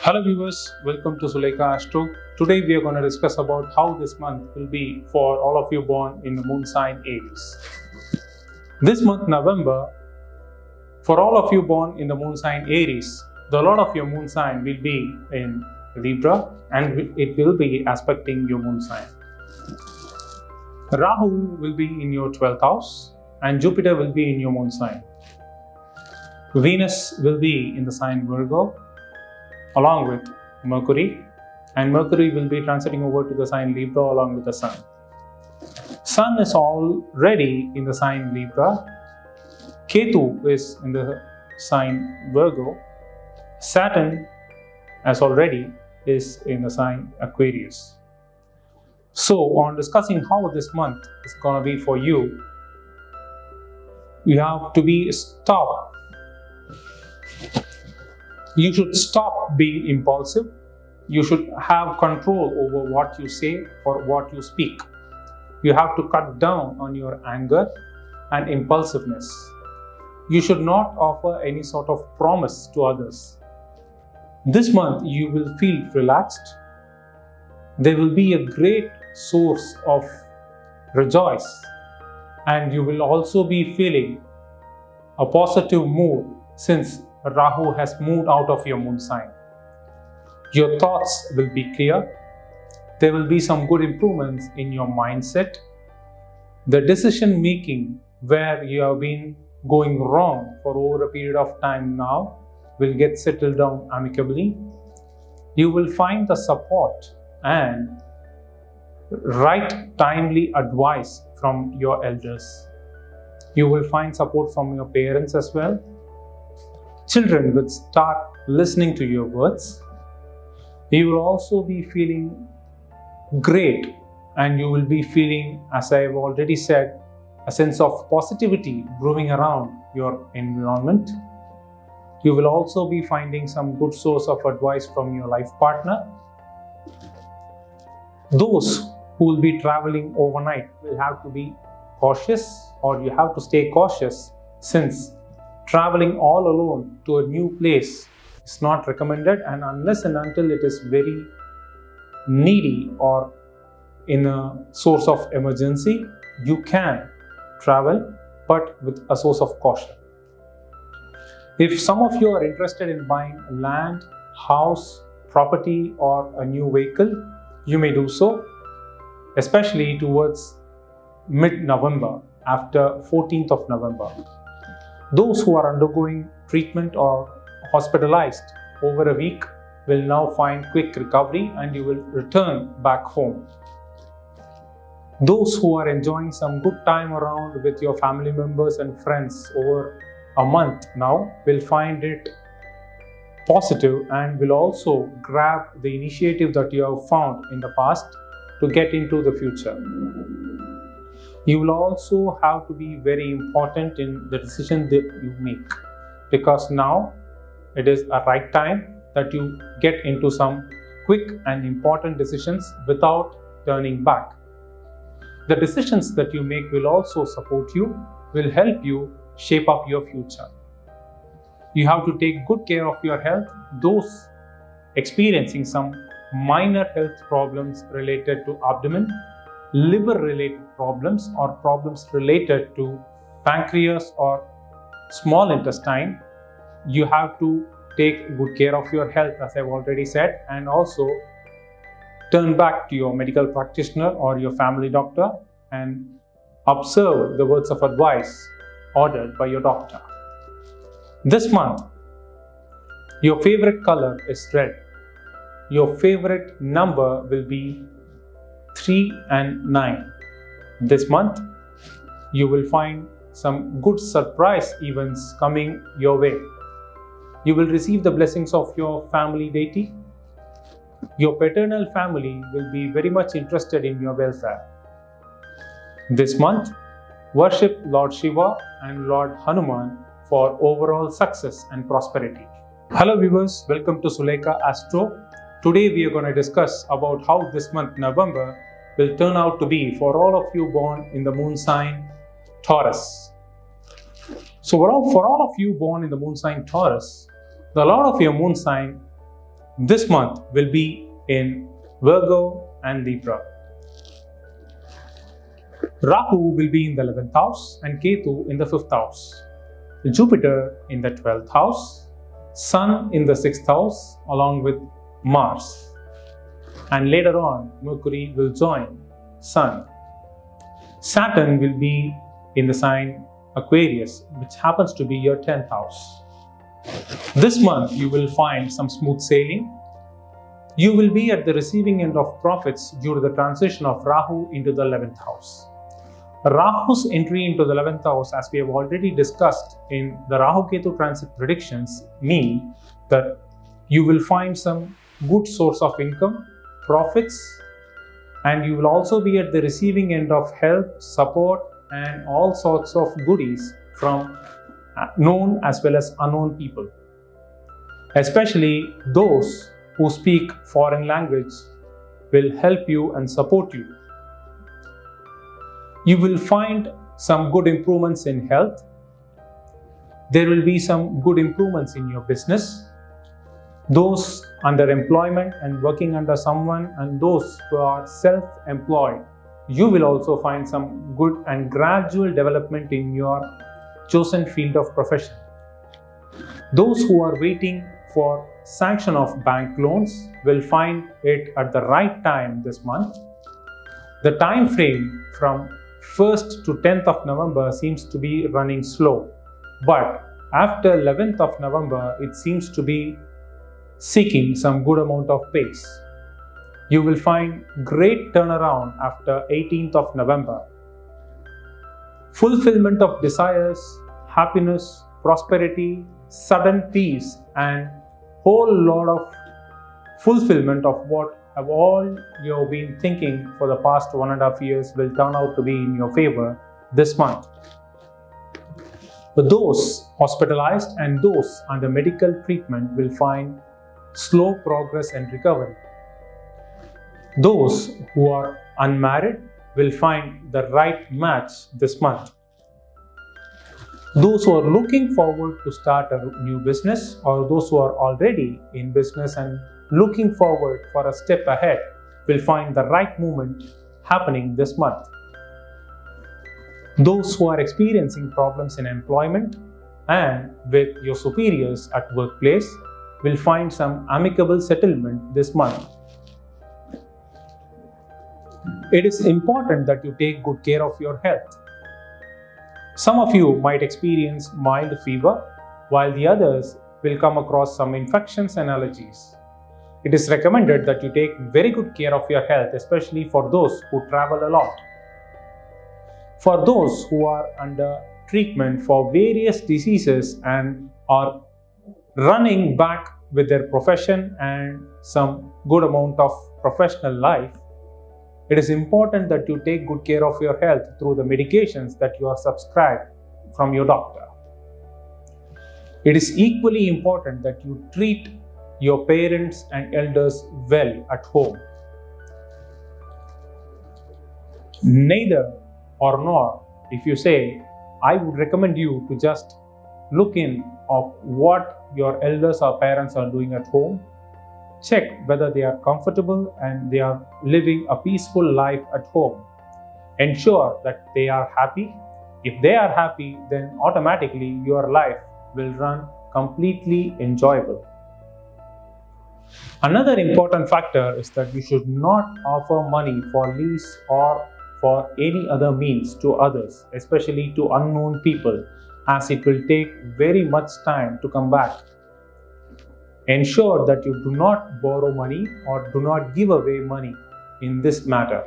Hello viewers, welcome to Zuleika Astro. Today we are going to discuss about how this month will be for all of you born in the moon sign Aries. This month November, for all of you born in the moon sign Aries, the lord of your moon sign will be in Libra and it will be aspecting your moon sign. Rahu will be in your 12th house and Jupiter will be in your moon sign. Venus will be in the sign Virgo along with Mercury, and Mercury will be transiting over to the sign Libra along with the Sun. Sun is already in the sign Libra, Ketu is in the sign Virgo, Saturn as already is in the sign Aquarius. So on discussing how this month is going to be for you, you have to be stopped. You should stop being impulsive. You should have control over what you say or what you speak. You have to cut down on your anger and impulsiveness. You should not offer any sort of promise to others. This month you will feel relaxed. There will be a great source of rejoice, and you will also be feeling a positive mood since Rahu has moved out of your moon sign. Your thoughts will be clear. There will be some good improvements in your mindset. The decision making where you have been going wrong for over a period of time now will get settled down amicably. You will find the support and right timely advice from your elders. You will find support from your parents as well. Children will start listening to your words. You will also be feeling great, and you will be feeling, as I have already said, a sense of positivity brewing around your environment. You will also be finding some good source of advice from your life partner. Those who will be traveling overnight will have to be cautious, or you have to stay cautious, since traveling all alone to a new place is not recommended, and unless and until it is very needy or in a source of emergency, you can travel, but with a source of caution. If some of you are interested in buying land, house, property or a new vehicle, you may do so, especially towards mid-November, after 14th of November. Those who are undergoing treatment or hospitalized over a week will now find quick recovery and you will return back home. Those who are enjoying some good time around with your family members and friends over a month now will find it positive and will also grab the initiative that you have found in the past to get into the future. You will also have to be very important in the decision that you make, because now it is a right time that you get into some quick and important decisions without turning back. The decisions that you make will also support you, will help you shape up your future. You have to take good care of your health. Those experiencing some minor health problems related to abdomen, liver related problems or problems related to pancreas or small intestine, you have to take good care of your health, as I've already said, and also turn back to your medical practitioner or your family doctor and observe the words of advice ordered by your doctor. This month, your favorite color is red. Your favorite number will be 3 and 9. This month, you will find some good surprise events coming your way. You will receive the blessings of your family deity. Your paternal family will be very much interested in your welfare. This month, worship Lord Shiva and Lord Hanuman for overall success and prosperity. Hello viewers, welcome to Zuleika Astro. Today we are going to discuss about how this month November will turn out to be for all of you born in the moon sign Taurus. So for all of you born in the moon sign Taurus, the lord of your moon sign this month will be in Virgo and Libra. Rahu will be in the 11th house and Ketu in the 5th house. Jupiter in the 12th house, Sun in the 6th house along with Mars. And later on, Mercury will join Sun. Saturn will be in the sign Aquarius, which happens to be your 10th house. This month, you will find some smooth sailing. You will be at the receiving end of profits due to the transition of Rahu into the 11th house. Rahu's entry into the 11th house, as we have already discussed in the Rahu-Ketu transit predictions, mean that you will find some good source of income, profits, and you will also be at the receiving end of help, support, and all sorts of goodies from known as well as unknown people. Especially those who speak foreign language will help you and support you. You will find some good improvements in health. There will be some good improvements in your business. Those under employment and working under someone and those who are self-employed, you will also find some good and gradual development in your chosen field of profession. Those who are waiting for sanction of bank loans will find it at the right time this month. The time frame from 1st to 10th of November seems to be running slow, but after 11th of November, it seems to be seeking some good amount of pace. You will find great turnaround after 18th of November. Fulfillment of desires, happiness, prosperity, sudden peace, and whole lot of fulfillment of what have all you have been thinking for the past 1.5 years will turn out to be in your favor this month. But those hospitalized and those under medical treatment will find slow progress and recovery. Those who are unmarried will find the right match this month. Those who are looking forward to start a new business or those who are already in business and looking forward for a step ahead will find the right movement happening this month. Those who are experiencing problems in employment and with your superiors at workplace will find some amicable settlement this month. It is important that you take good care of your health. Some of you might experience mild fever, while the others will come across some infections and allergies. It is recommended that you take very good care of your health, especially for those who travel a lot. For those who are under treatment for various diseases and are running back with their profession and some good amount of professional life, it is important that you take good care of your health through the medications that you are subscribed from your doctor. It is equally important that you treat your parents and elders well at home. Neither or nor, if you say, I would recommend you to just look in of what your elders or parents are doing at home. Check whether they are comfortable and they are living a peaceful life at home. Ensure that they are happy. If they are happy, then automatically your life will run completely enjoyable. Another important factor is that you should not offer money for lease or for any other means to others, especially to unknown people, as it will take very much time to come back. Ensure that you do not borrow money or do not give away money in this matter.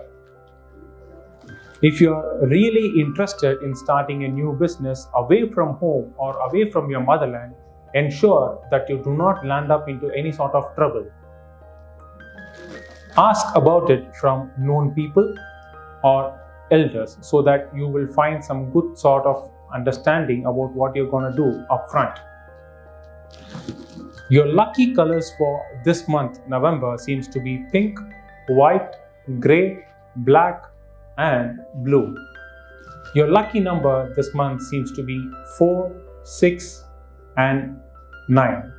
If you are really interested in starting a new business away from home or away from your motherland, ensure that you do not land up into any sort of trouble. Ask about it from known people or elders so that you will find some good sort of understanding about what you're going to do upfront. Your lucky colors for this month, November, seems to be pink, white, grey, black, and blue. Your lucky number this month seems to be 4, 6, and 9.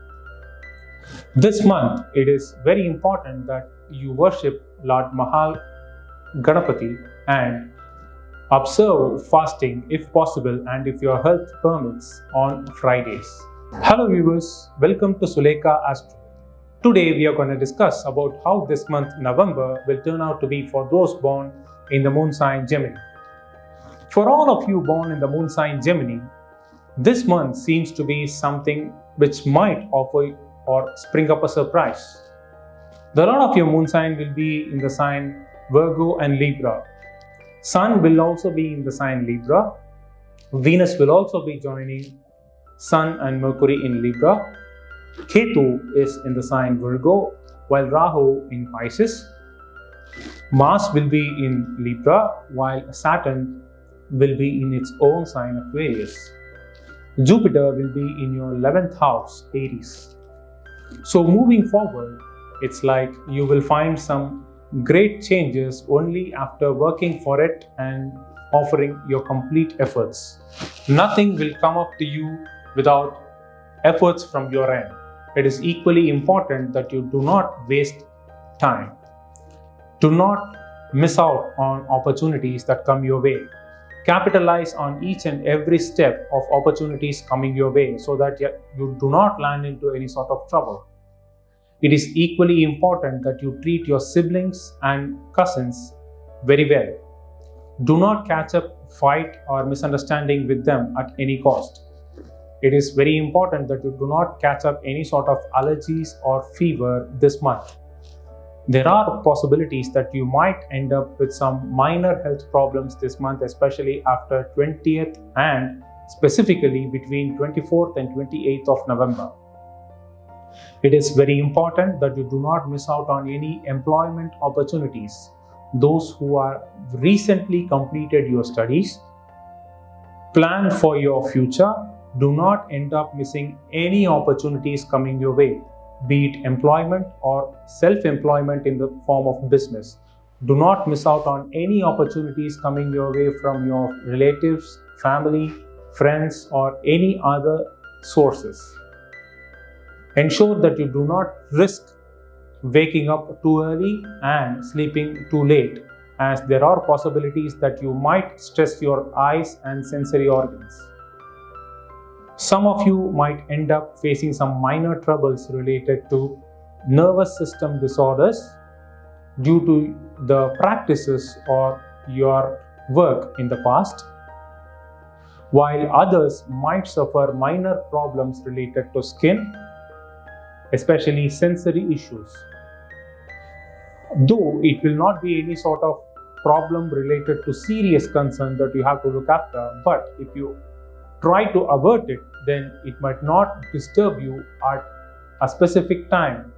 This month, it is very important that you worship Lord Mahal Ganapati and observe fasting if possible and if your health permits on Fridays. Hello viewers, welcome to Suleka Astro. Today we are going to discuss about how this month November will turn out to be for those born in the moon sign Gemini. For all of you born in the moon sign Gemini, this month seems to be something which might offer or spring up a surprise. The lot of your moon sign will be in the sign Virgo and Libra. Sun will also be in the sign Libra. Venus will also be joining Sun and Mercury in Libra. Ketu is in the sign Virgo, while Rahu in Pisces. Mars will be in Libra, while Saturn will be in its own sign Aquarius. Jupiter will be in your 11th house, Aries. So moving forward, it's like you will find some great changes only after working for it and offering your complete efforts. Nothing will come up to you without efforts from your end. It is equally important that you do not waste time. Do not miss out on opportunities that come your way. Capitalize on each and every step of opportunities coming your way so that you do not land into any sort of trouble. It is equally important that you treat your siblings and cousins very well. Do not catch up, fight, or misunderstanding with them at any cost. It is very important that you do not catch up any sort of allergies or fever this month. There are possibilities that you might end up with some minor health problems this month, especially after 20th and specifically between 24th and 28th of November. It is very important that you do not miss out on any employment opportunities. Those who are recently completed your studies, plan for your future, do not end up missing any opportunities coming your way, be it employment or self-employment in the form of business. Do not miss out on any opportunities coming your way from your relatives, family, friends, or any other sources. Ensure that you do not risk waking up too early and sleeping too late, as there are possibilities that you might stress your eyes and sensory organs. Some of you might end up facing some minor troubles related to nervous system disorders due to the practices or your work in the past, while others might suffer minor problems related to skin, especially sensory issues. Though it will not be any sort of problem related to serious concern that you have to look after, but if you try to avert it, then it might not disturb you at a specific time,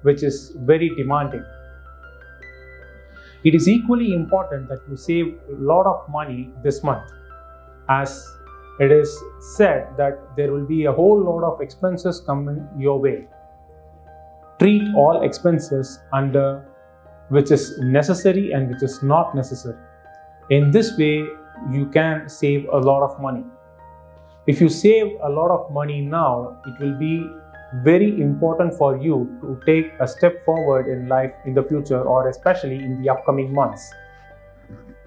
which is very demanding. It is equally important that you save a lot of money this month, as it is said that there will be a whole lot of expenses coming your way. Treat all expenses under which is necessary and which is not necessary. In this way, you can save a lot of money. If you save a lot of money now, it will be very important for you to take a step forward in life in the future, or especially in the upcoming months.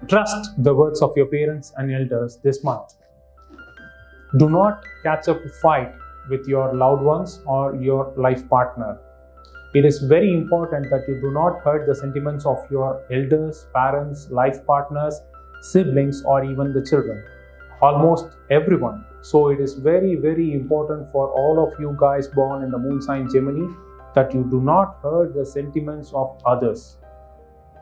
Trust the words of your parents and elders this month. Do not catch up a fight with your loved ones or your life partner. It is very important that you do not hurt the sentiments of your elders, parents, life partners, siblings, or even the children. Almost everyone. So it is very, very important for all of you guys born in the moon sign Gemini that you do not hurt the sentiments of others.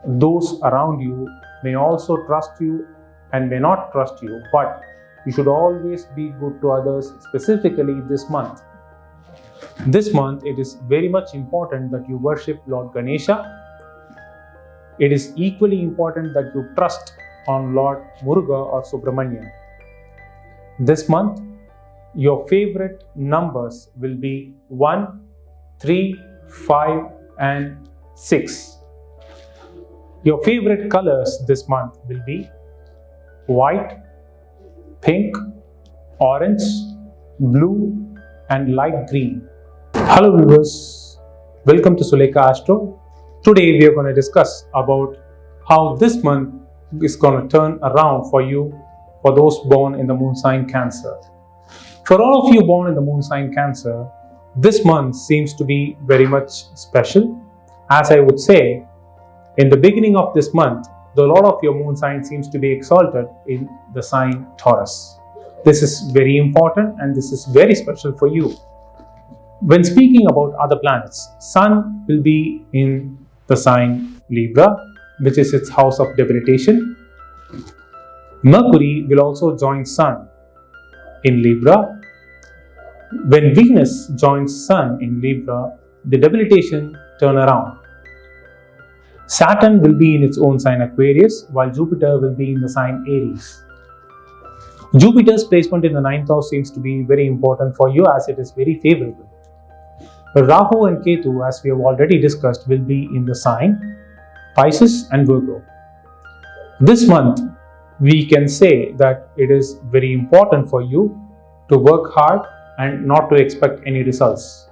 Those around you may also trust you and may not trust you, but you should always be good to others, specifically this month. This month, it is very much important that you worship Lord Ganesha. It is equally important that you trust on Lord Muruga or Subramanya. This month, your favorite numbers will be 1, 3, 5, and 6. Your favorite colors this month will be white, pink, orange, blue, and light green. Hello viewers, welcome to Suleka Astro. Today we are going to discuss about how this month is going to turn around for you, for those born in the moon sign Cancer. For all of you born in the moon sign Cancer, this month seems to be very much special. As I would say, in the beginning of this month, the lord of your moon sign seems to be exalted in the sign Taurus. This is very important and this is very special for you. When speaking about other planets, Sun will be in the sign Libra, which is its house of debilitation. Mercury will also join Sun in Libra. When Venus joins Sun in Libra, the debilitation turn around. Saturn will be in its own sign Aquarius, while Jupiter will be in the sign Aries. Jupiter's placement in the 9th house seems to be very important for you as it is very favorable. Rahu and Ketu, as we have already discussed, will be in the sign Pisces and Virgo. This month, we can say that it is very important for you to work hard and not to expect any results.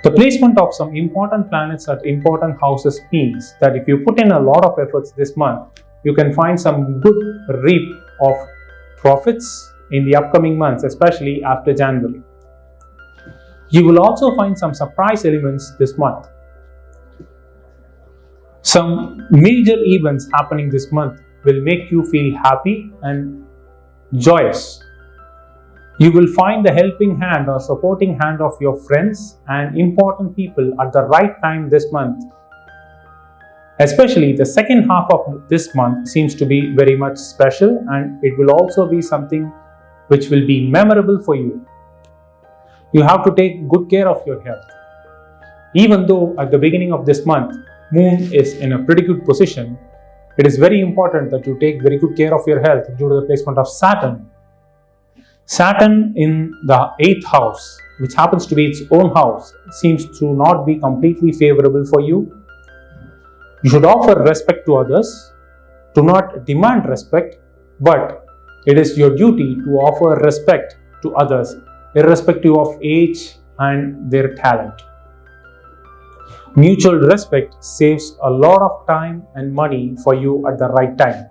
The placement of some important planets at important houses means that if you put in a lot of efforts this month, you can find some good reap of profits in the upcoming months, especially after January. You will also find some surprise elements this month. Some major events happening this month will make you feel happy and joyous. You will find the helping hand or supporting hand of your friends and important people at the right time this month. Especially the second half of this month seems to be very much special, and it will also be something which will be memorable for you. You have to take good care of your health. Even though at the beginning of this month, Moon is in a pretty good position, it is very important that you take very good care of your health due to the placement of Saturn. Saturn in the 8th house, which happens to be its own house, seems to not be completely favorable for you. You should offer respect to others. Do not demand respect, but it is your duty to offer respect to others, irrespective of age and their talent. Mutual respect saves a lot of time and money for you at the right time.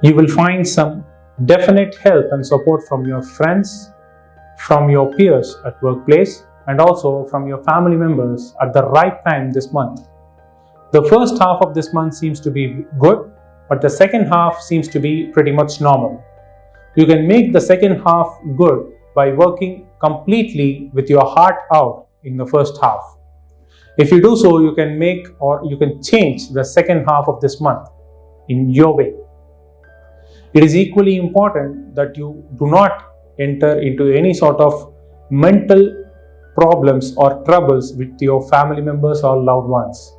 You will find some definite help and support from your friends, from your peers at workplace, and also from your family members at the right time this month. The first half of this month seems to be good, but the second half seems to be pretty much normal. You can make the second half good by working completely with your heart out in the first half. If you do so, you can make or you can change the second half of this month in your way. It is equally important that you do not enter into any sort of mental problems or troubles with your family members or loved ones.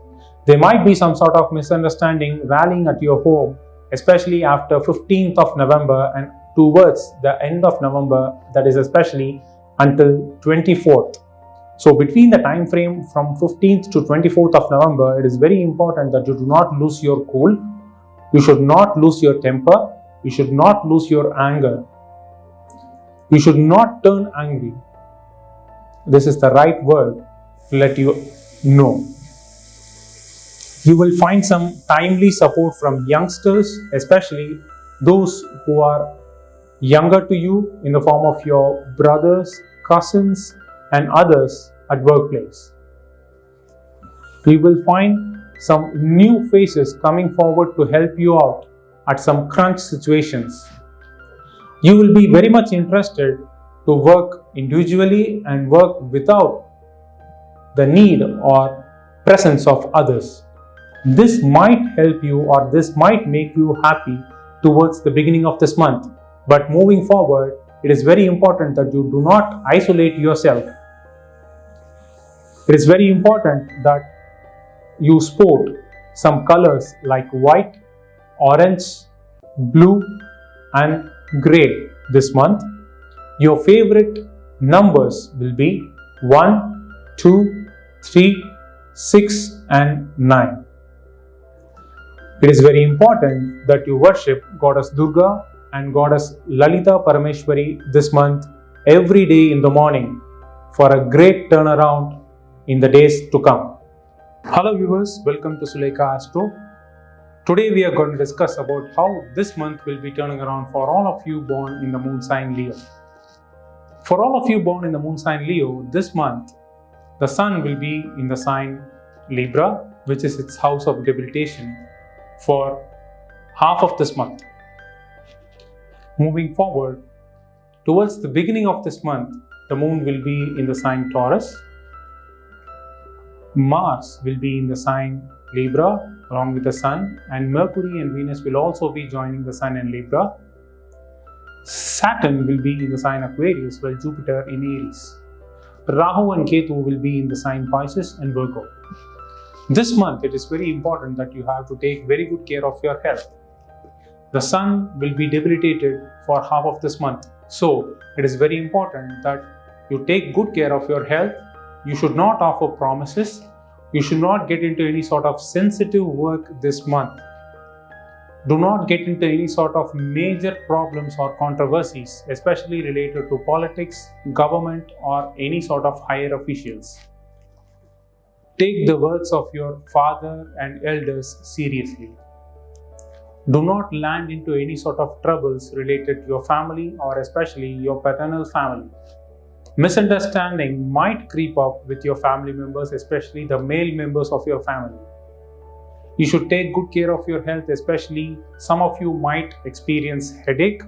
There might be some sort of misunderstanding rallying at your home, especially after 15th of November and towards the end of November, that is especially until 24th. So between the time frame from 15th to 24th of November, it is very important that you do not lose your cool. You should not lose your temper. You should not lose your anger. You should not turn angry. This is the right word to let you know. You will find some timely support from youngsters, especially those who are younger to you in the form of your brothers, cousins, and others at workplace. You will find some new faces coming forward to help you out at some crunch situations. You will be very much interested to work individually and work without the need or presence of others. This might help you or this might make you happy towards the beginning of this month. But moving forward, it is very important that you do not isolate yourself. It is very important that you sport some colors like white, orange, blue, and grey this month. Your favorite numbers will be 1, 2, 3, 6, and 9. It is very important that you worship Goddess Durga and Goddess Lalita Parameshwari this month every day in the morning. for a great turnaround in the days to come. Hello viewers, welcome to Suleka Astro. Today we are going to discuss about how this month will be turning around for all of you born in the moon sign Leo. For all of you born in the moon sign Leo, this month the sun will be in the sign Libra, which is its house of debilitation, for half of this month. Moving forward, towards the beginning of this month, the moon will be in the sign Taurus. Mars will be in the sign Libra along with the sun, and Mercury and Venus will also be joining the sun in Libra. Saturn will be in the sign Aquarius, while Jupiter in Aries. Rahu and Ketu will be in the sign Pisces and Virgo. This month it is very important that you have to take very good care of your health. The sun will be debilitated for half of this month, so it is very important that you take good care of your health. You should not offer promises. You should not get into any sort of sensitive work this month. Do not get into any sort of major problems or controversies, especially related to politics, government, or any sort of higher officials. Take the words of your father and elders seriously. Do not land into any sort of troubles related to your family or especially your paternal family. Misunderstanding might creep up with your family members, especially the male members of your family. You should take good care of your health, especially some of you might experience headache.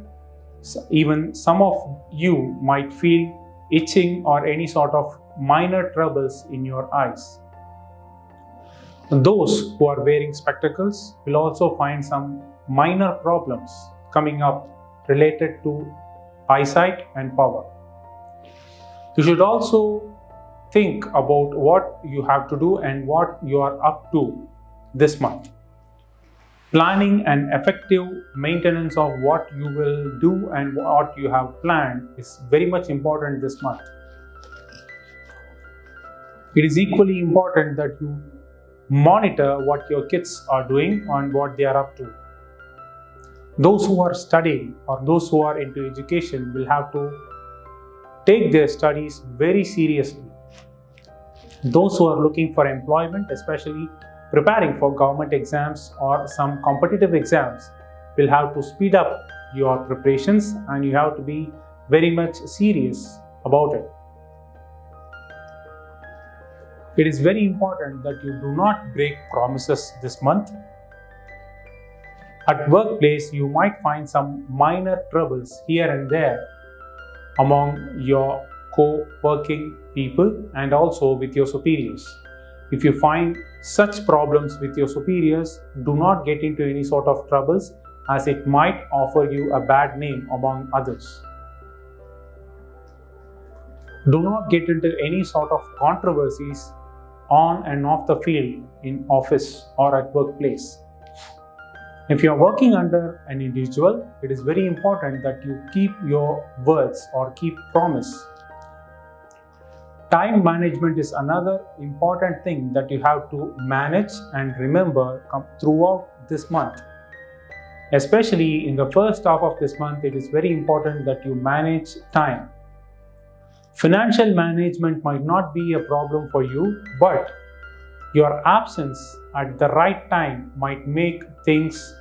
Even some of you might feel itching or any sort of minor troubles in your eyes. Those who are wearing spectacles will also find some minor problems coming up related to eyesight and power. You should also think about what you have to do and what you are up to this month. Planning and effective maintenance of what you will do and what you have planned is very much important this month. It is equally important that you monitor what your kids are doing and what they are up to. Those who are studying or those who are into education will have to take their studies very seriously. Those who are looking for employment, especially preparing for government exams or some competitive exams, will have to speed up your preparations and you have to be very much serious about it. It is very important that you do not break promises this month. At workplace, you might find some minor troubles here and there among your co-working people and also with your superiors. If you find such problems with your superiors, do not get into any sort of troubles, as it might offer you a bad name among others. Do not get into any sort of controversies on and off the field in office or at workplace. If you are working under an individual, it is very important that you keep your words or keep promise. Time management is another important thing that you have to manage and remember throughout this month. Especially in the first half of this month, it is very important that you manage time. Financial management might not be a problem for you, but your absence at the right time might make things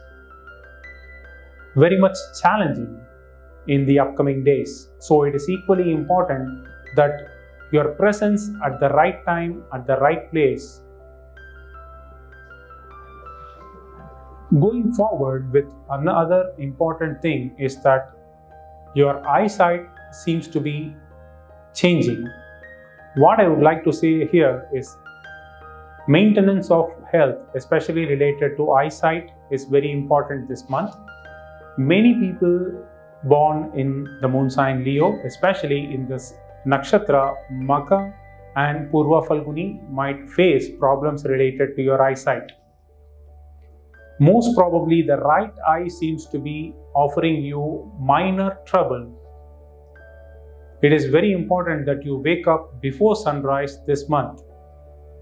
very much challenging in the upcoming days. So it is equally important that your presence at the right time, at the right place. Going forward with another important thing is that your eyesight seems to be changing. What I would like to say here is maintenance of health, especially related to eyesight, is very important this month. Many people born in the moon sign Leo, especially in this nakshatra Magha and Purva Falguni, might face problems related to your eyesight. Most probably the right eye seems to be offering you minor trouble. It is very important that you wake up before sunrise this month.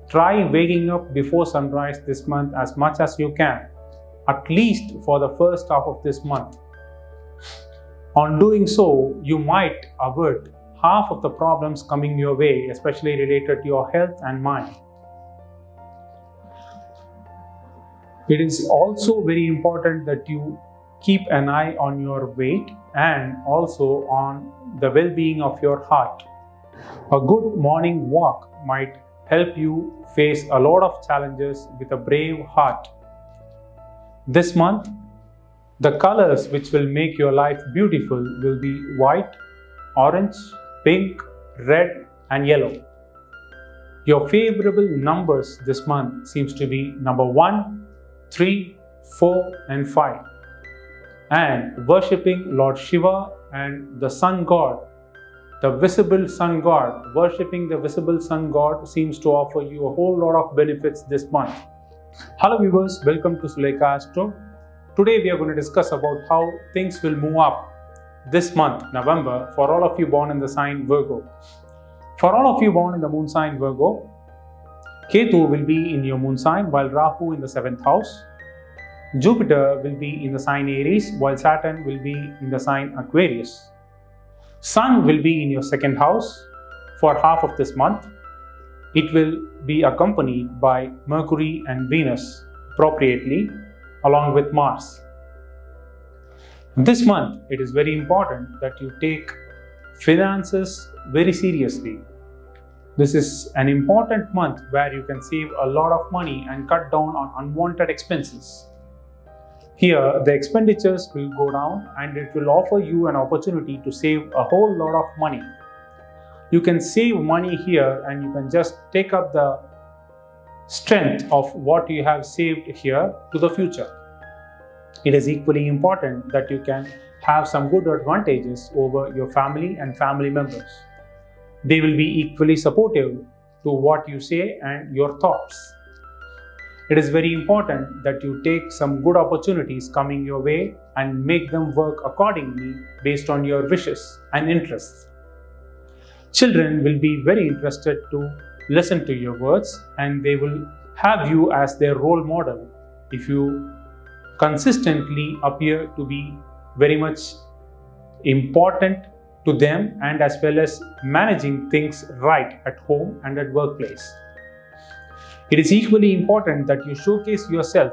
Try waking up before sunrise this month as much as you can, at least for the first half of this month. On doing so, you might avert half of the problems coming your way, especially related to your health and mind. It is also very important that you keep an eye on your weight and also on the well-being of your heart. A good morning walk might help you face a lot of challenges with a brave heart. This month, the colors which will make your life beautiful will be white, orange, pink, red and yellow. Your favorable numbers this month seems to be number 1, 3, 4 and 5. And worshipping Lord Shiva and the Sun God, the visible Sun God, worshipping the visible Sun God seems to offer you a whole lot of benefits this month. Hello viewers, welcome to Suleika Astro. Today we are going to discuss about how things will move up this month, November, for all of you born in the sign Virgo. For all of you born in the moon sign Virgo, Ketu will be in your moon sign while Rahu in the 7th house. Jupiter will be in the sign Aries while Saturn will be in the sign Aquarius. Sun will be in your 2nd house for half of this month. It will be accompanied by Mercury and Venus appropriately along with Mars. This month it is very important that you take finances very seriously. This is an important month where you can save a lot of money and cut down on unwanted expenses. Here, the expenditures will go down and it will offer you an opportunity to save a whole lot of money. You can save money here and you can just take up the strength of what you have saved here to the future. It is equally important that you can have some good advantages over your family and family members. They will be equally supportive to what you say and your thoughts. It is very important that you take some good opportunities coming your way and make them work accordingly based on your wishes and interests. Children will be very interested to listen to your words and they will have you as their role model if you consistently appear to be very much important to them and as well as managing things right at home and at workplace. It is equally important that you showcase yourself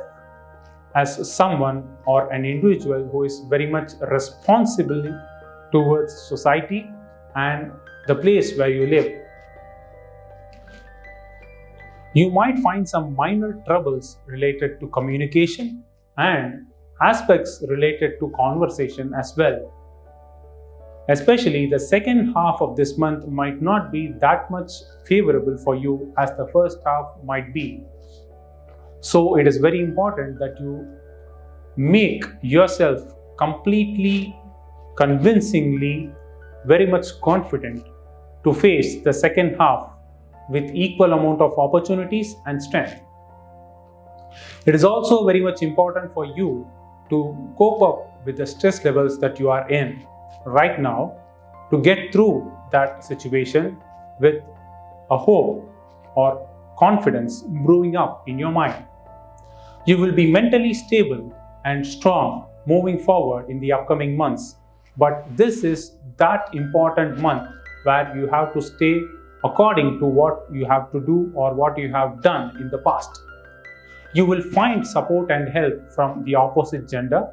as someone or an individual who is very much responsible towards society and the place where you live. You might find some minor troubles related to communication and aspects related to conversation as well. Especially the second half of this month might not be that much favorable for you as the first half might be. So it is very important that you make yourself completely, convincingly, very much confident to face the second half with equal amount of opportunities and strength. It is also very much important for you to cope up with the stress levels that you are in right now to get through that situation with a hope or confidence brewing up in your mind. You will be mentally stable and strong moving forward in the upcoming months, but this is that important month where you have to stay according to what you have to do or what you have done in the past. You will find support and help from the opposite gender.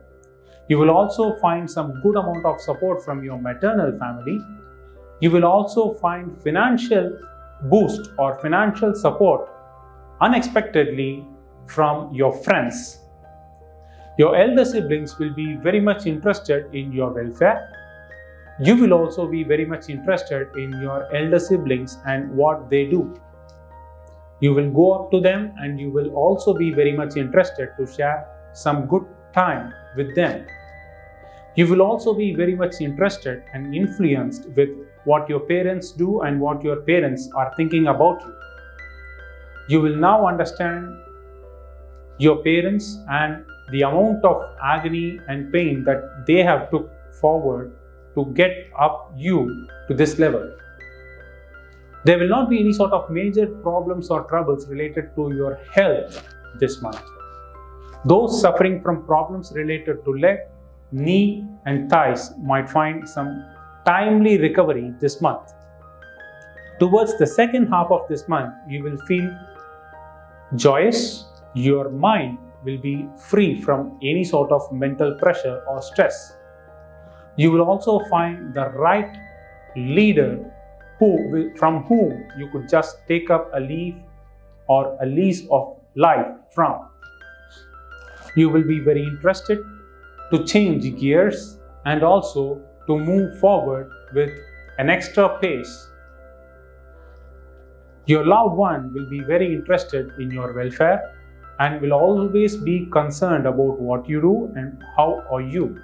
You will also find some good amount of support from your maternal family. You will also find financial boost or financial support unexpectedly from your friends. Your elder siblings will be very much interested in your welfare. You will also be very much interested in your elder siblings and what they do. You will go up to them and you will also be very much interested to share some good time with them. You will also be very much interested and influenced with what your parents do and what your parents are thinking about you. You will now understand your parents and the amount of agony and pain that they have took forward to get up you to this level. There will not be any sort of major problems or troubles related to your health this month. Those suffering from problems related to leg, knee and thighs might find some timely recovery this month. Towards the second half of this month, you will feel joyous. Your mind will be free from any sort of mental pressure or stress. You will also find the right leader from whom you could just take up a lease of life from. You will be very interested to change gears and also to move forward with an extra pace. Your loved one will be very interested in your welfare and will always be concerned about what you do and how are you.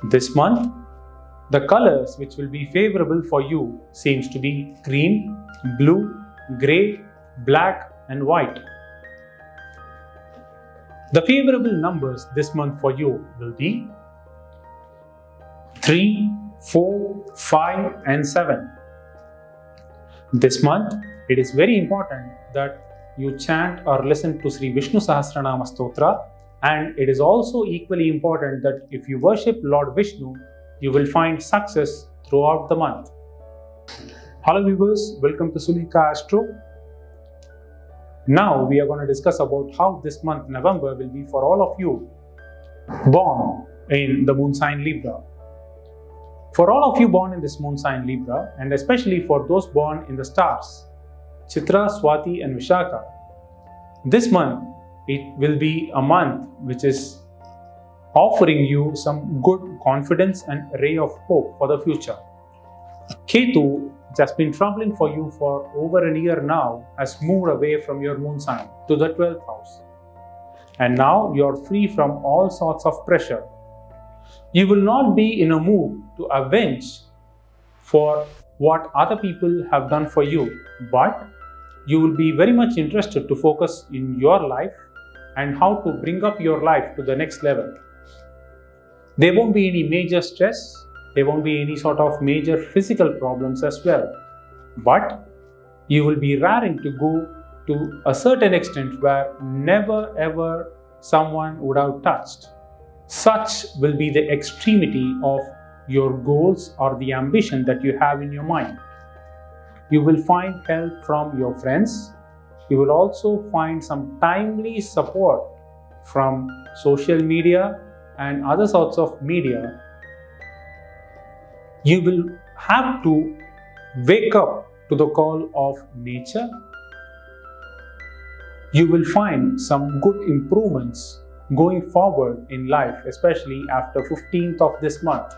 This month, the colors which will be favorable for you seems to be green, blue, grey, black and white. The favorable numbers this month for you will be 3, 4, 5 and 7. This month, it is very important that you chant or listen to Sri Vishnu Sahasranama Stotra, and it is also equally important that if you worship Lord Vishnu, you will find success throughout the month. Hello viewers, welcome to Sulika Astro. Now we are going to discuss about how this month November will be for all of you born in the moon sign Libra. For all of you born in this moon sign Libra, and especially for those born in the stars Chitra, Swati and Vishaka, this month it will be a month which is offering you some good confidence and ray of hope for the future. Ketu, which has been troubling for you for over a year now, has moved away from your moon sign to the 12th house. And now you are free from all sorts of pressure. You will not be in a mood to avenge for what other people have done for you, but you will be very much interested to focus in your life and how to bring up your life to the next level. There won't be any major stress, there won't be any sort of major physical problems as well, but you will be raring to go to a certain extent where never ever someone would have touched. Such will be the extremity of your goals or the ambition that you have in your mind. You will find help from your friends. You will also find some timely support from social media and other sorts of media. You will have to wake up to the call of nature. You will find some good improvements going forward in life, especially after 15th of this month.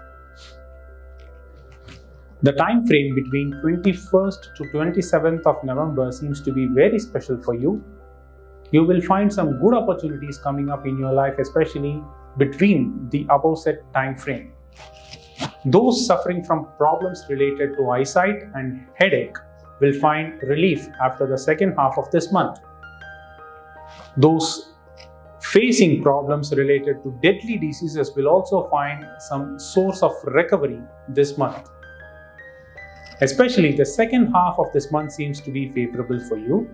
The time frame between 21st to 27th of November seems to be very special for you. You will find some good opportunities coming up in your life, especially between the above set time frame. Those suffering from problems related to eyesight and headache will find relief after the second half of this month. Those facing problems related to deadly diseases will also find some source of recovery this month. Especially the second half of this month seems to be favorable for you.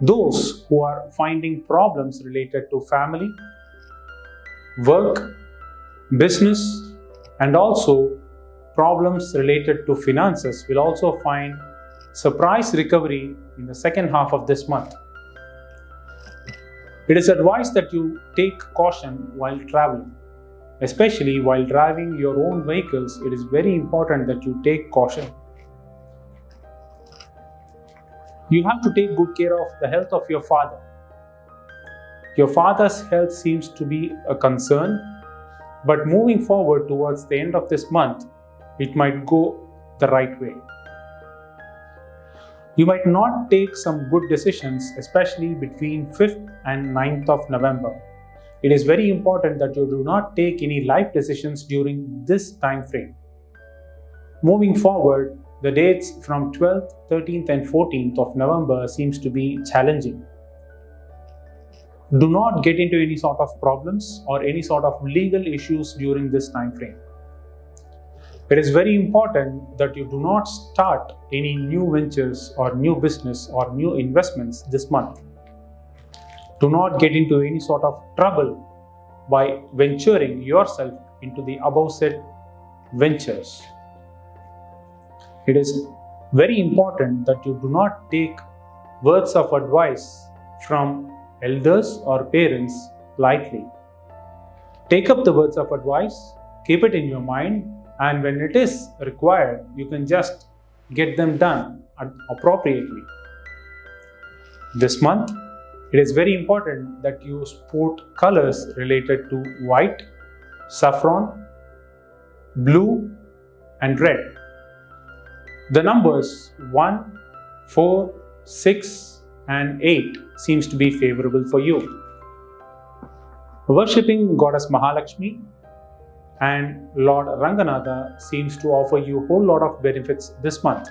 Those who are finding problems related to family, work, business, and also problems related to finances will also find surprise recovery in the second half of this month. It is advised that you take caution while traveling. Especially while driving your own vehicles, it is very important that you take caution. You have to take good care of the health of your father. Your father's health seems to be a concern, but moving forward towards the end of this month, it might go the right way. You might not take some good decisions, especially between 5th and 9th of November. It is very important that you do not take any life decisions during this time frame. Moving forward, the dates from 12th, 13th and 14th of November seems to be challenging. Do not get into any sort of problems or any sort of legal issues during this time frame. It is very important that you do not start any new ventures or new business or new investments this month. Do not get into any sort of trouble by venturing yourself into the above said ventures. It is very important that you do not take words of advice from elders or parents lightly. Take up the words of advice, keep it in your mind, and when it is required, you can just get them done appropriately. This month, it is very important that you sport colors related to white, saffron, blue, and red. The numbers 1, 4, 6, and 8 seems to be favorable for you. Worshipping Goddess Mahalakshmi and Lord Ranganatha seems to offer you a whole lot of benefits this month.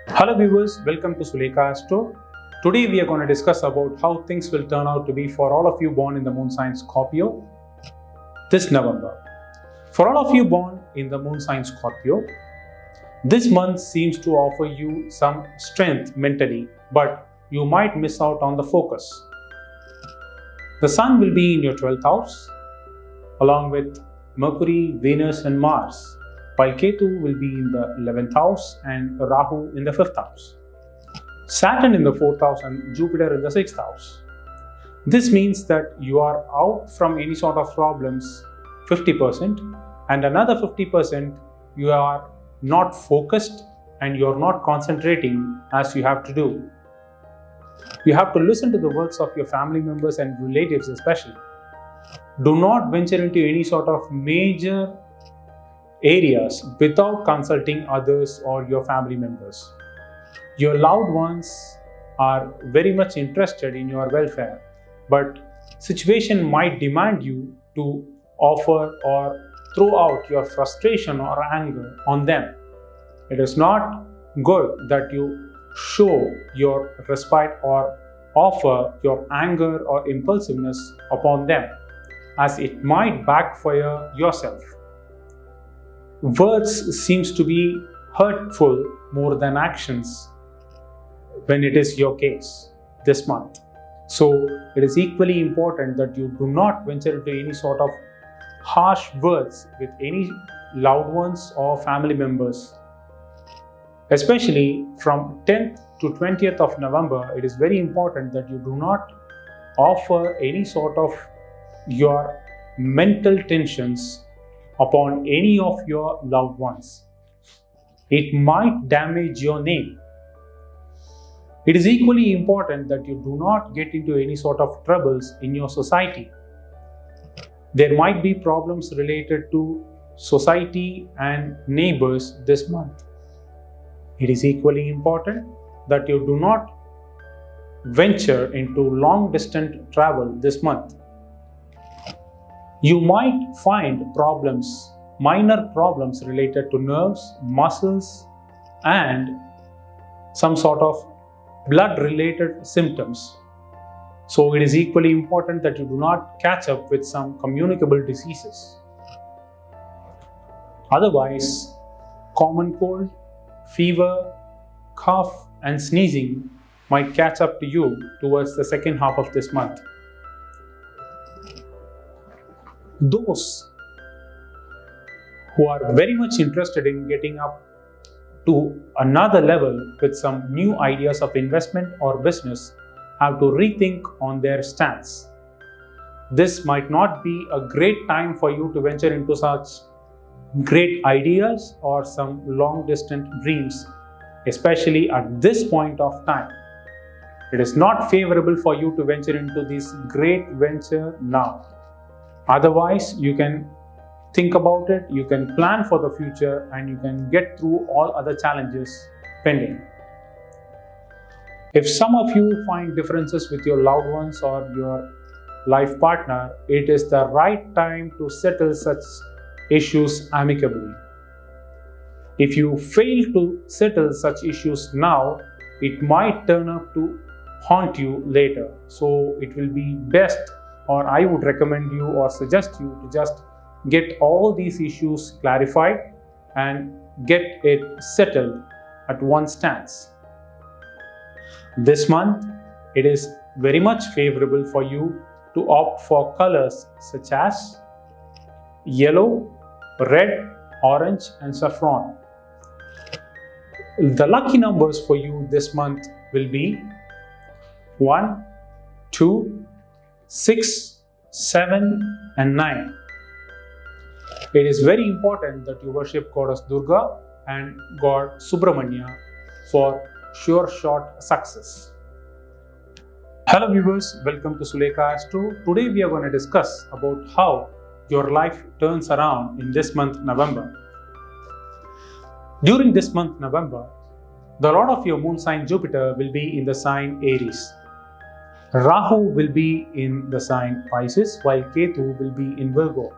Hello viewers, welcome to Sulekha Astro. Today we are going to discuss about how things will turn out to be for all of you born in the moon sign Scorpio this November. For all of you born in the moon sign Scorpio, this month seems to offer you some strength mentally, but you might miss out on the focus. The Sun will be in your 12th house, along with Mercury, Venus and Mars, while Ketu will be in the 11th house and Rahu in the 5th house. Saturn in the 4th house and Jupiter in the 6th house. This means that you are out from any sort of problems 50%, and another 50% you are not focused and you are not concentrating as you have to do. You have to listen to the words of your family members and relatives especially. Do not venture into any sort of major areas without consulting others or your family members. Your loved ones are very much interested in your welfare, but situation might demand you to offer or throw out your frustration or anger on them. It is not good that you show your respite or offer your anger or impulsiveness upon them, as it might backfire yourself. Words seems to be hurtful more than actions when it is your case this month. So it is equally important that you do not venture into any sort of harsh words with any loved ones or family members. Especially from 10th to 20th of November, it is very important that you do not offer any sort of your mental tensions upon any of your loved ones. It might damage your name. It is equally important that you do not get into any sort of troubles in your society. There might be problems related to society and neighbors this month. It is equally important that you do not venture into long distance travel this month. You might find problems, minor problems related to nerves, muscles, and some sort of blood related symptoms. So it is equally important that you do not catch up with some communicable diseases. Otherwise, common cold, fever, cough and sneezing might catch up to you towards the second half of this month. Those who are very much interested in getting up to another level with some new ideas of investment or business have to rethink on their stance. This might not be a great time for you to venture into such great ideas or some long distance dreams, especially at this point of time. It is not favorable for you to venture into this great venture now. Otherwise, you can think about it, you can plan for the future, and you can get through all other challenges pending. If some of you find differences with your loved ones or your life partner, it is the right time to settle such issues amicably. If you fail to settle such issues now, it might turn up to haunt you later. So it will be best, or I would recommend you or suggest you to just get all these issues clarified and get it settled at one stance. This month, it is very much favorable for you to opt for colors such as yellow, red, orange and saffron. The lucky numbers for you this month will be 1, 2, 6, 7, and 9. It is very important that you worship Goddess Durga and God Subramanya for sure shot success. Hello viewers, welcome to Sulekha Astro. Today we are going to discuss about how your life turns around in this month November. During this month November, the lord of your moon sign Jupiter will be in the sign Aries. Rahu will be in the sign Pisces, while Ketu will be in Virgo.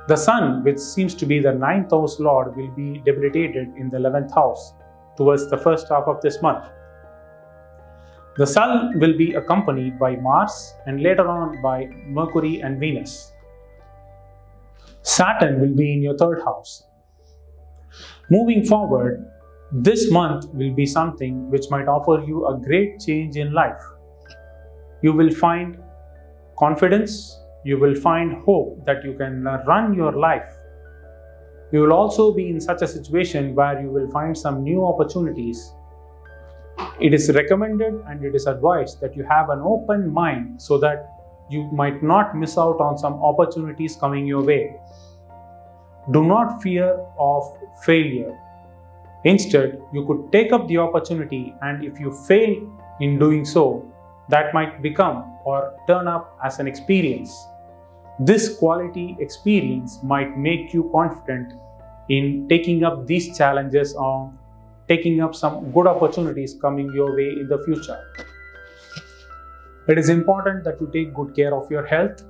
The Sun, which seems to be the 9th house lord, will be debilitated in the 11th house towards the first half of this month. The Sun will be accompanied by Mars and later on by Mercury and Venus. Saturn will be in your 3rd house. Moving forward, this month will be something which might offer you a great change in life. You will find confidence, you will find hope that you can run your life. You will also be in such a situation where you will find some new opportunities. It is recommended and it is advised that you have an open mind so that you might not miss out on some opportunities coming your way. Do not fear of failure. Instead, you could take up the opportunity, and if you fail in doing so, that might become or turn up as an experience. This quality experience might make you confident in taking up these challenges or taking up some good opportunities coming your way in the future. It is important that you take good care of your health.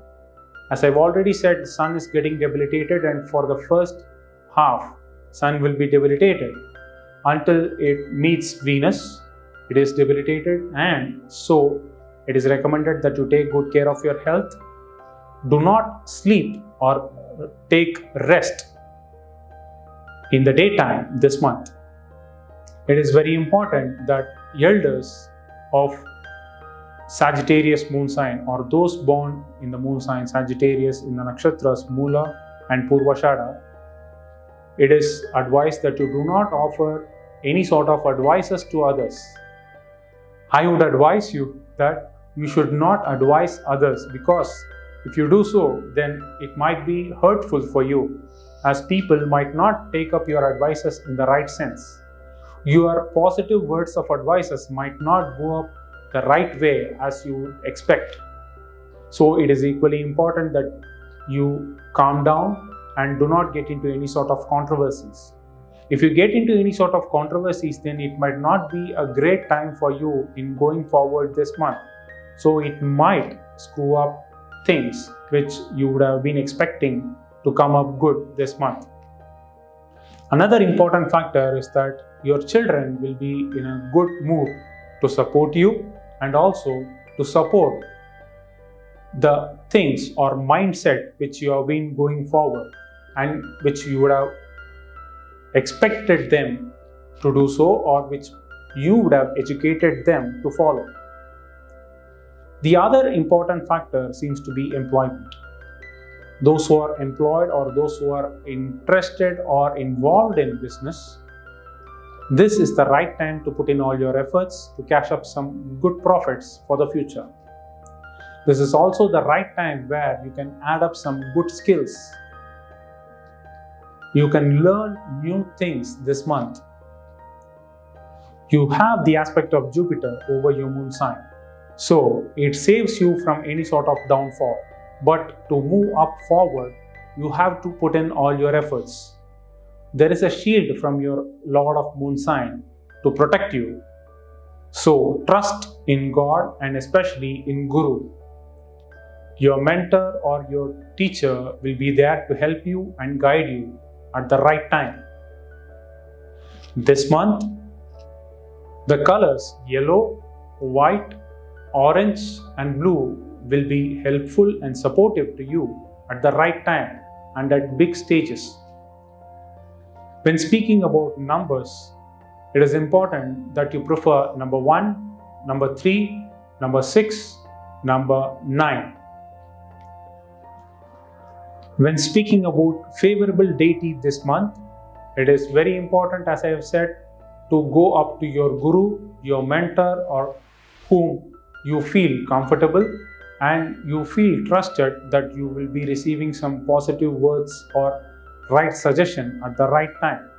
As I've already said, the Sun is getting debilitated, and for the first half, Sun will be debilitated until it meets Venus. It is debilitated, and so it is recommended that you take good care of your health. Do not sleep or take rest in the daytime this month. It is very important that elders of Sagittarius moon sign, or those born in the moon sign Sagittarius in the nakshatras Moola and Purvashada, it is advised that you do not offer any sort of advices to others. I would advise you that you should not advise others, because if you do so, then it might be hurtful for you, as people might not take up your advices in the right sense. Your positive words of advices might not go up the right way as you would expect. So it is equally important that you calm down and do not get into any sort of controversies. If you get into any sort of controversies, then it might not be a great time for you in going forward this month. So it might screw up things which you would have been expecting to come up good this month. Another important factor is that your children will be in a good mood to support you and also to support the things or mindset which you have been going forward and which you would have expected them to do so, or which you would have educated them to follow. The other important factor seems to be employment. Those who are employed or those who are interested or involved in business, this is the right time to put in all your efforts to cash up some good profits for the future. This is also the right time where you can add up some good skills. You can learn new things this month. You have the aspect of Jupiter over your moon sign, so it saves you from any sort of downfall. But to move up forward, you have to put in all your efforts. There is a shield from your Lord of Moon sign to protect you. So trust in God and especially in Guru. Your mentor or your teacher will be there to help you and guide you at the right time. This month, the colors yellow, white, orange and blue will be helpful and supportive to you at the right time and at big stages. When speaking about numbers, it is important that you prefer number 1, number 3, number 6, number 9. When speaking about favorable deity this month, it is very important, as I have said, to go up to your guru, your mentor, or whom you feel comfortable and you feel trusted that you will be receiving some positive words or right suggestion at the right time.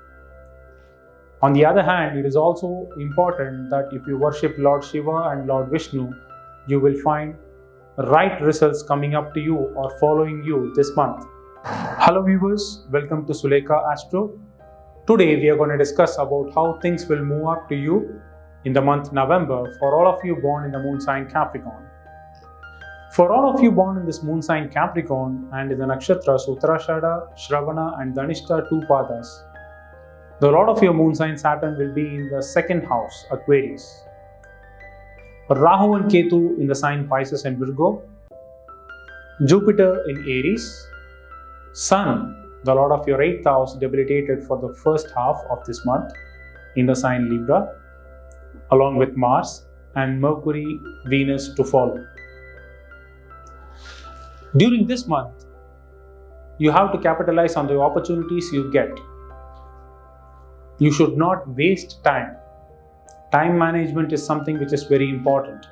On the other hand, it is also important that if you worship Lord Shiva and Lord Vishnu, you will find right results coming up to you or following you this month. Hello viewers, welcome to Sulekha Astro. Today we are going to discuss about how things will move up to you in the month November for all of you born in the moon sign Capricorn. For all of you born in this moon sign Capricorn and in the nakshatras Uttarashada, Shravana and Dhanishta 2 padas, the lord of your moon sign Saturn will be in the second house, Aquarius. Rahu and Ketu in the sign Pisces and Virgo. Jupiter in Aries. Sun, the lord of your 8th house, debilitated for the first half of this month in the sign Libra, along with Mars and Mercury, Venus to follow. During this month, you have to capitalize on the opportunities you get. You should not waste time. Time management is something which is very important.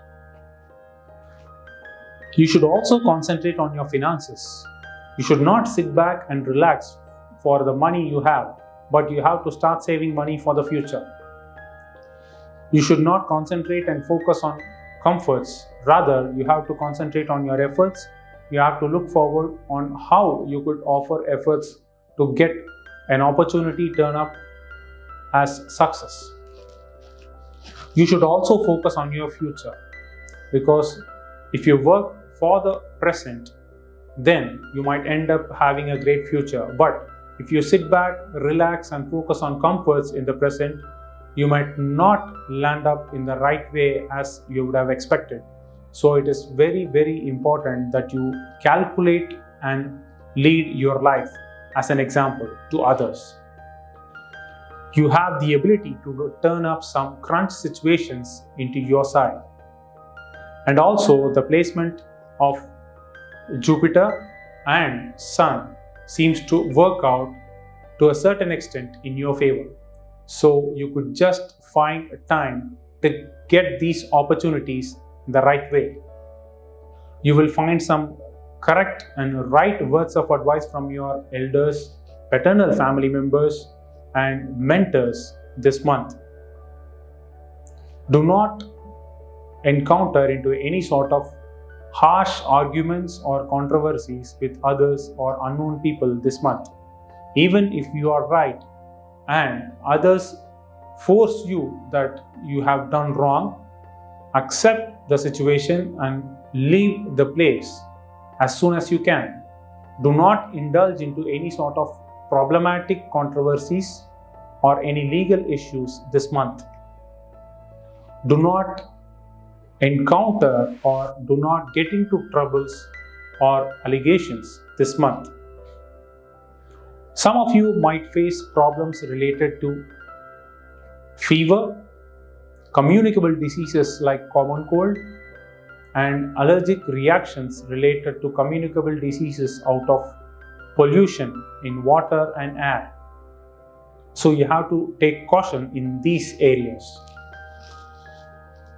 You should also concentrate on your finances. You should not sit back and relax for the money you have, but you have to start saving money for the future. You should not concentrate and focus on comforts. Rather, you have to concentrate on your efforts. You have to look forward on how you could offer efforts to get an opportunity turn up as success. You should also focus on your future, because if you work for the present, then you might end up having a great future. But if you sit back, relax and focus on comforts in the present, you might not land up in the right way as you would have expected. So it is very, very important that you calculate and lead your life as an example to others. You have the ability to turn up some crunch situations into your side. And also the placement of Jupiter and Sun seems to work out to a certain extent in your favor. So you could just find a time to get these opportunities the right way. You will find some correct and right words of advice from your elders, paternal family members and mentors this month. Do not encounter into any sort of harsh arguments or controversies with others or unknown people this month. Even if you are right and others force you that you have done wrong, accept the situation and leave the place as soon as you can. Do not indulge into any sort of problematic controversies or any legal issues this month. Do not encounter or do not get into troubles or allegations this month. Some of you might face problems related to fever, communicable diseases like common cold, and allergic reactions related to communicable diseases out of pollution in water and air. So you have to take caution in these areas.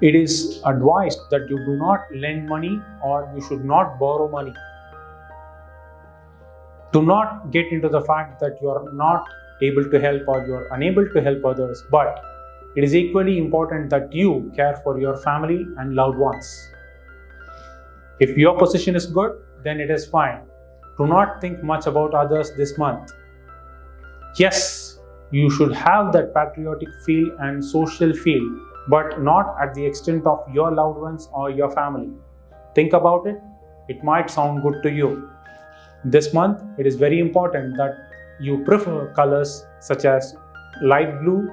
It is advised that you do not lend money or you should not borrow money. Do not get into the fact that you are not able to help or you are unable to help others, but it is equally important that you care for your family and loved ones. If your position is good, then it is fine. Do not think much about others this month. Yes, you should have that patriotic feel and social feel, but not at the extent of your loved ones or your family. Think about it. It might sound good to you. This month, it is very important that you prefer colors such as light blue,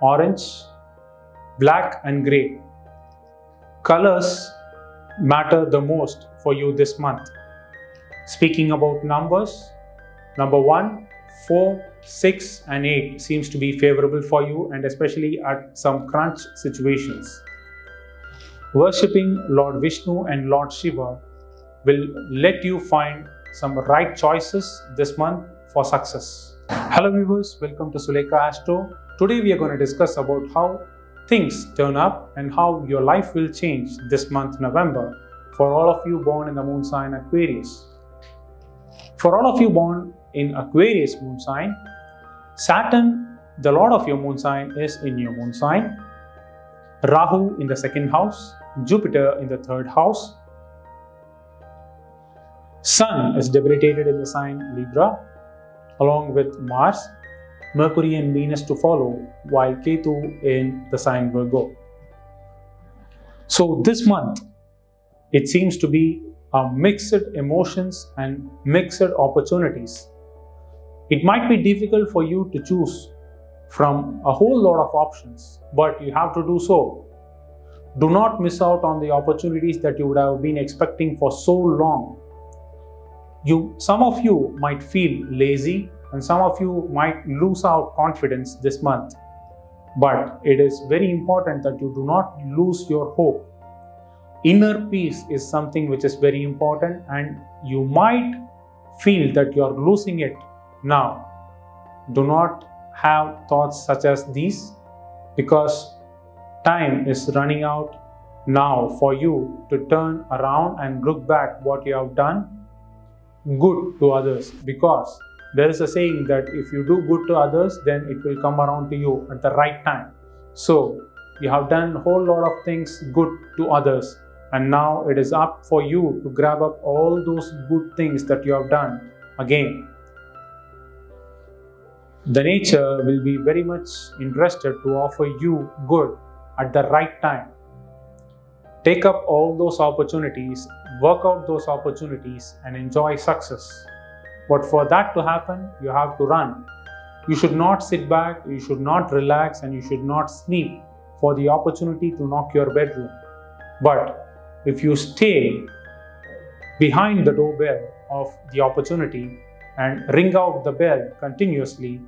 orange, black and grey. Colors matter the most for you this month. Speaking about numbers, number 1, 4, 6 and 8 seems to be favorable for you, and especially at some crunch situations. Worshipping Lord Vishnu and Lord Shiva will let you find some right choices this month for success. Hello viewers, welcome to Suleka Astro. Today we are going to discuss about how things turn up and how your life will change this month November for all of you born in the moon sign Aquarius. For all of you born in Aquarius moon sign, Saturn, the lord of your moon sign, is in your moon sign. Rahu in the second house, Jupiter in the third house. Sun is debilitated in the sign Libra, along with Mars, Mercury and Venus to follow, while Ketu in the sign Virgo. So this month, it seems to be a mixed emotions and mixed opportunities. It might be difficult for you to choose from a whole lot of options, but you have to do so. Do not miss out on the opportunities that you would have been expecting for so long. Some of you might feel lazy and some of you might lose out confidence this month. But it is very important that you do not lose your hope. Inner peace is something which is very important, and you might feel that you are losing it now. Do not have thoughts such as these, because time is running out now for you to turn around and look back what you have done good to others, because there is a saying that if you do good to others, then it will come around to you at the right time. So you have done a whole lot of things good to others, and now it is up for you to grab up all those good things that you have done again. The nature will be very much interested to offer you good at the right time. Take up all those opportunities, work out those opportunities, and enjoy success. But for that to happen, you have to run. You should not sit back, you should not relax, and you should not sleep for the opportunity to knock your bedroom. But if you stay behind the doorbell of the opportunity and ring out the bell continuously,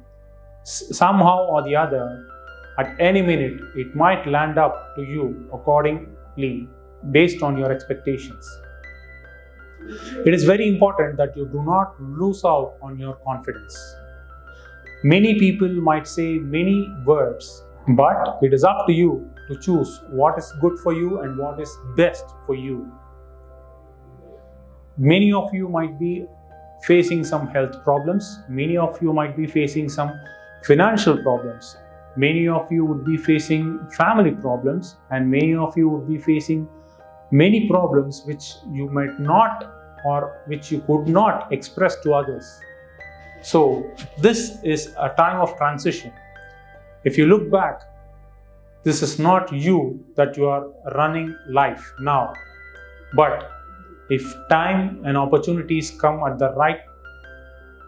somehow or the other, at any minute, it might land up to you accordingly based on your expectations. It is very important that you do not lose out on your confidence. Many people might say many words, but it is up to you to choose what is good for you and what is best for you. Many of you might be facing some health problems. Many of you might be facing some financial problems. Many of you would be facing family problems, and many of you would be facing many problems which you might not, or which you could not express to others. So this is a time of transition. If you look back, this is not you that you are running life now. But if time and opportunities come at the right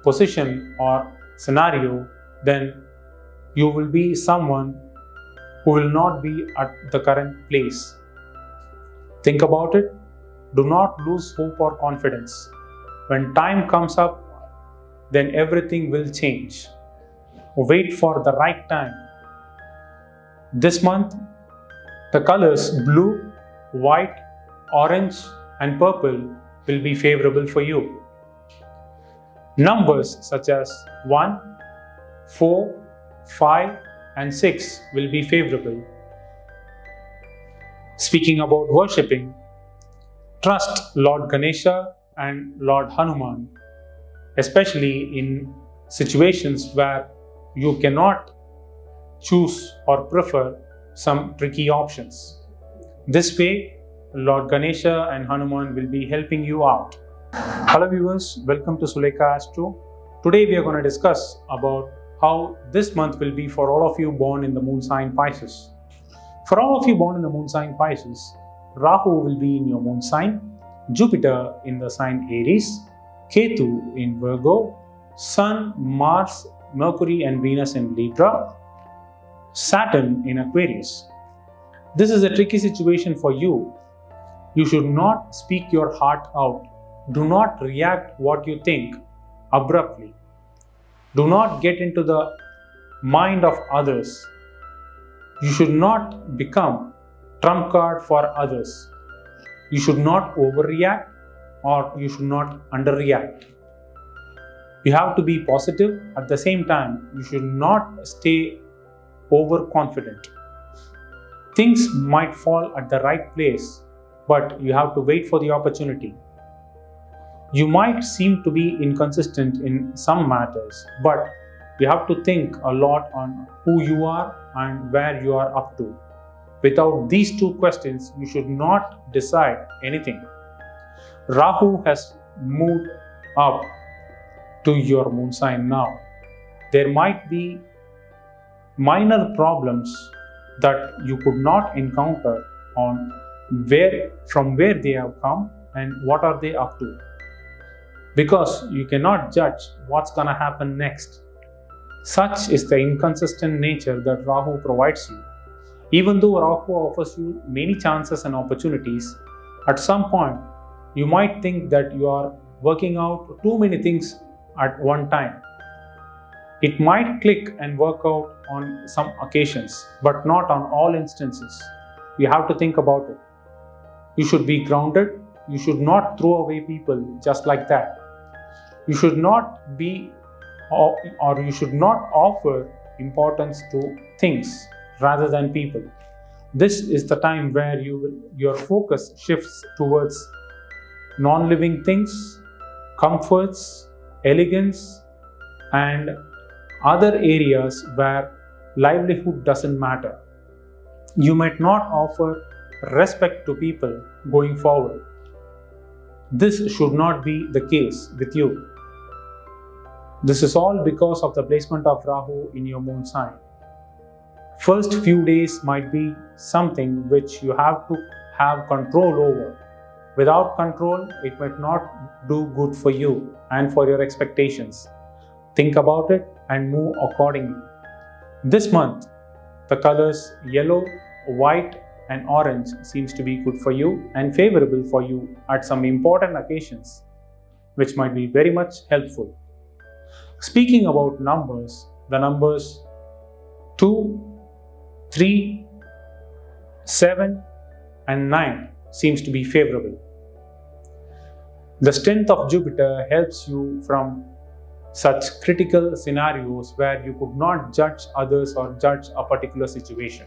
position or scenario, then you will be someone who will not be at the current place. Think about it. Do not lose hope or confidence. When time comes up, then everything will change. Wait for the right time. This month, the colors blue, white, orange, and purple will be favorable for you. Numbers such as 1, 4, 5, and 6 will be favorable. Speaking about worshipping, trust Lord Ganesha and Lord Hanuman, especially in situations where you cannot choose or prefer some tricky options. This way, Lord Ganesha and Hanuman will be helping you out. Hello viewers, welcome to Suleka Astro. Today we are going to discuss about how this month will be for all of you born in the moon sign Pisces. For all of you born in the moon sign Pisces, Rahu will be in your moon sign, Jupiter in the sign Aries, Ketu in Virgo, Sun, Mars, Mercury and Venus in Libra, Saturn in Aquarius. This is a tricky situation for you. You should not speak your heart out. Do not react what you think abruptly. Do not get into the mind of others. You should not become trump card for others. You should not overreact or you should not underreact. You have to be positive. At the same time, you should not stay overconfident. Things might fall at the right place, but you have to wait for the opportunity. You might seem to be inconsistent in some matters, but you have to think a lot on who you are and where you are up to. Without these two questions, you should not decide anything. Rahu has moved up to your moon sign now. There might be minor problems that you could not encounter on from where they have come and what are they up to, because you cannot judge what's gonna happen next. Such is the inconsistent nature that Rahu provides you. Even though Rahu offers you many chances and opportunities, at some point you might think that you are working out too many things at one time. It might click and work out on some occasions, but not on all instances. You have to think about it. You should be grounded. You should not throw away people just like that. You should not be or you should not offer importance to things rather than people. This is the time where your focus shifts towards non-living things, comforts, elegance, and other areas where livelihood doesn't matter. You might not offer respect to people going forward. This should not be the case with you. This is all because of the placement of Rahu in your moon sign. First few days might be something which you have to have control over. Without control, it might not do good for you and for your expectations. Think about it and move accordingly. This month, the colors yellow, white, and orange seems to be good for you and favorable for you at some important occasions, which might be very much helpful. Speaking about numbers, the numbers 2, 3, 7, and 9 seems to be favorable. The strength of Jupiter helps you from such critical scenarios where you could not judge others or judge a particular situation.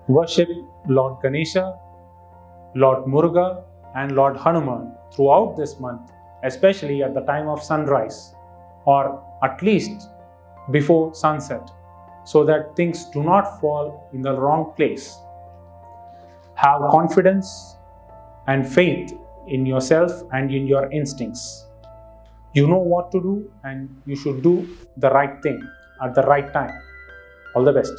Worship Lord Ganesha, Lord Muruga, and Lord Hanuman throughout this month, especially at the time of sunrise or at least before sunset, so that things do not fall in the wrong place. Have confidence and faith in yourself and in your instincts. You know what to do and you should do the right thing at the right time. All the best.